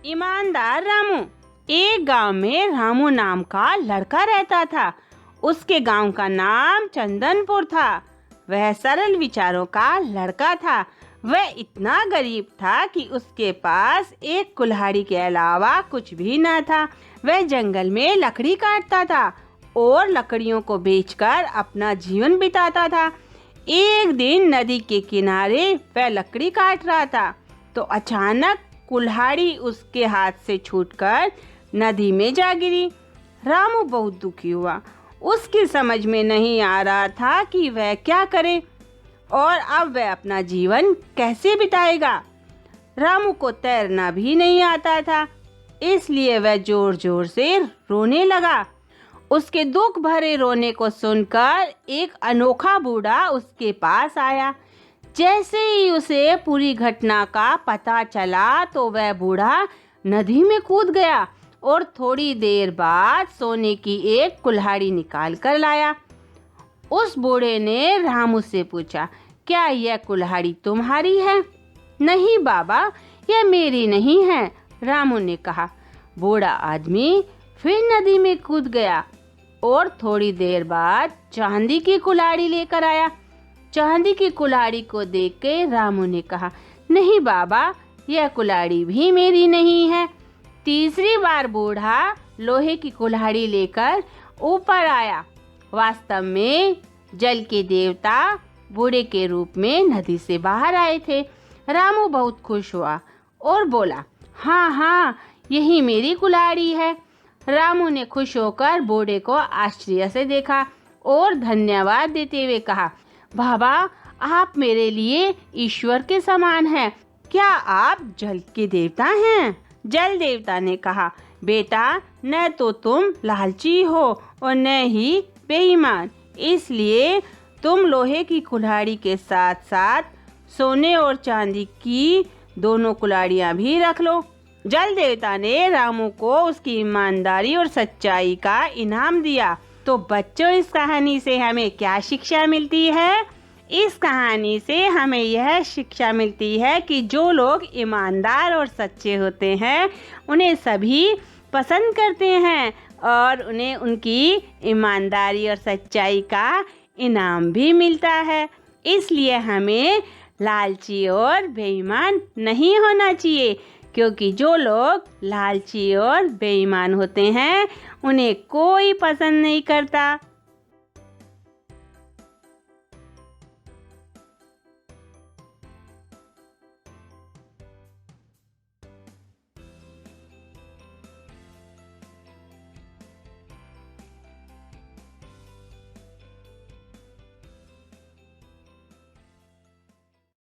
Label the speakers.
Speaker 1: ईमानदार रामू। एक गांव में रामू नाम का लड़का रहता था। उसके गांव का नाम चंदनपुर था। वह सरल विचारों का लड़का था। वह इतना गरीब था कि उसके पास एक कुल्हाड़ी के अलावा कुछ भी न था। वह जंगल में लकड़ी काटता था और लकड़ियों को बेचकर अपना जीवन बिताता था। एक दिन नदी के किनारे वह लकड़ी काट रहा था तो अचानक कुल्हाड़ी उसके हाथ से छूटकर नदी में जा गिरी। रामू बहुत दुखी हुआ। उसकी समझ में नहीं आ रहा था कि वह क्या करे और अब वह अपना जीवन कैसे बिताएगा। रामू को तैरना भी नहीं आता था, इसलिए वह जोर जोर से रोने लगा। उसके दुख भरे रोने को सुनकर एक अनोखा बूढ़ा उसके पास आया। जैसे ही उसे पूरी घटना का पता चला तो वह बूढ़ा नदी में कूद गया और थोड़ी देर बाद सोने की एक कुल्हाड़ी निकाल कर लाया। उस बूढ़े ने रामू से पूछा, क्या यह कुल्हाड़ी तुम्हारी है? नहीं बाबा, यह मेरी नहीं है, रामू ने कहा। बूढ़ा आदमी फिर नदी में कूद गया और थोड़ी देर बाद चांदी की कुल्हाड़ी लेकर आया। चांदी की कुल्हाड़ी को देख के रामू ने कहा, नहीं बाबा, यह कुल्हाड़ी भी मेरी नहीं है। तीसरी बार बूढ़ा लोहे की कुल्हाड़ी लेकर ऊपर आया। वास्तव में जल के देवता बूढ़े के रूप में नदी से बाहर आए थे। रामू बहुत खुश हुआ और बोला, हाँ हाँ, यही मेरी कुल्हाड़ी है। रामू ने खुश होकर बूढ़े को आश्चर्य से देखा और धन्यवाद देते हुए कहा, बाबा, आप मेरे लिए ईश्वर के समान हैं। क्या आप जल के देवता हैं? जल देवता ने कहा, बेटा, न तो तुम लालची हो और न ही बेईमान, इसलिए तुम लोहे की कुल्हाड़ी के साथ साथ सोने और चांदी की दोनों कुल्हाड़ियां भी रख लो। जल देवता ने रामू को उसकी ईमानदारी और सच्चाई का इनाम दिया। तो बच्चों, इस कहानी से हमें क्या शिक्षा मिलती है? इस कहानी से हमें यह शिक्षा मिलती है कि जो लोग ईमानदार और सच्चे होते हैं उन्हें सभी पसंद करते हैं और उन्हें उनकी ईमानदारी और सच्चाई का इनाम भी मिलता है। इसलिए हमें लालची और बेईमान नहीं होना चाहिए, क्योंकि जो लोग लालची और बेईमान होते हैं उन्हें कोई पसंद नहीं करता।